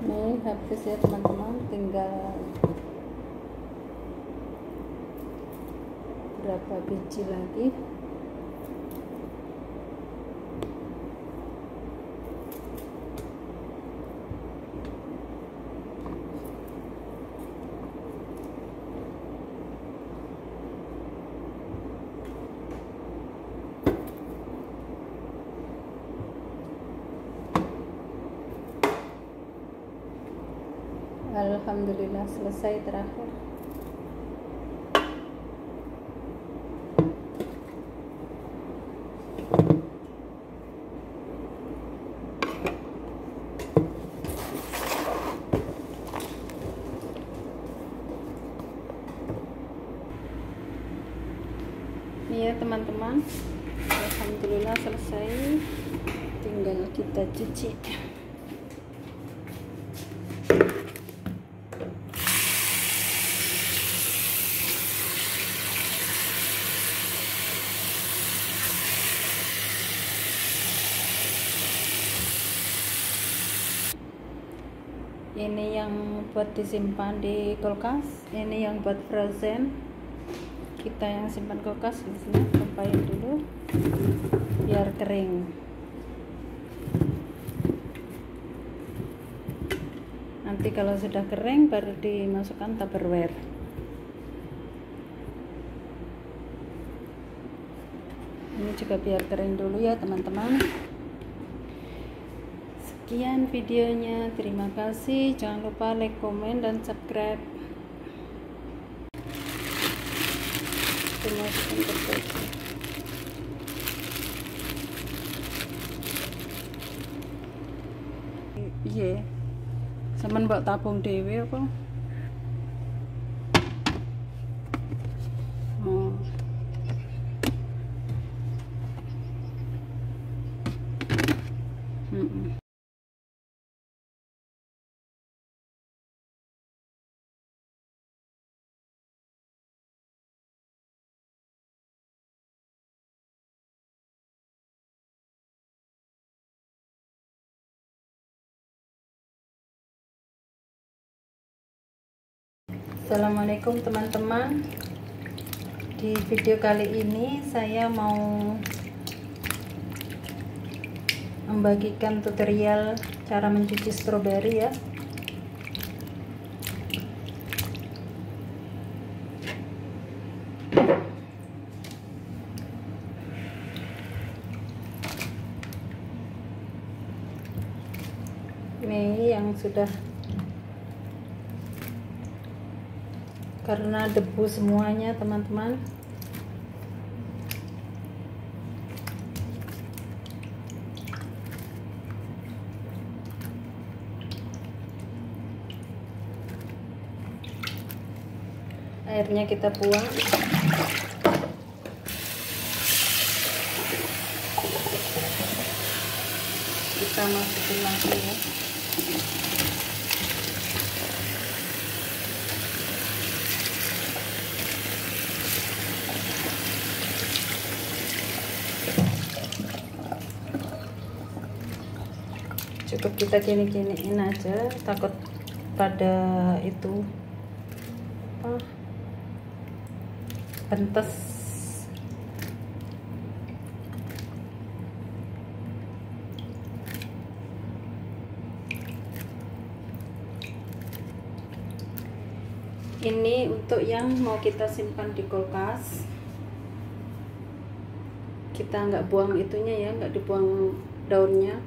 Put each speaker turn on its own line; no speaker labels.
Ini habis ya teman-teman, tinggal berapa biji lagi. Alhamdulillah selesai terakhir. Ini ya teman-teman, alhamdulillah selesai, tinggal kita cuci. Ini yang buat disimpan di kulkas, ini yang buat frozen. Kita yang simpan kulkas di sini, tempahin dulu biar kering. Nanti kalau sudah kering baru dimasukkan tupperware. Ini juga biar kering dulu ya teman-teman. Sekian videonya, terima kasih. Jangan lupa like, komen, dan subscribe. Iya, sampean mbok tabung dhewe apa? Oh. Assalamualaikum teman-teman. Di video kali ini saya mau membagikan tutorial cara mencuci stroberi ya. Ini yang sudah, karena debu semuanya teman-teman. Airnya kita buang. Kita masukin lagi ya. Cukup kita gini-giniin aja, takut pada itu apa, pentes. Ini untuk yang mau kita simpan di kulkas, kita nggak buang itunya ya, nggak dibuang daunnya.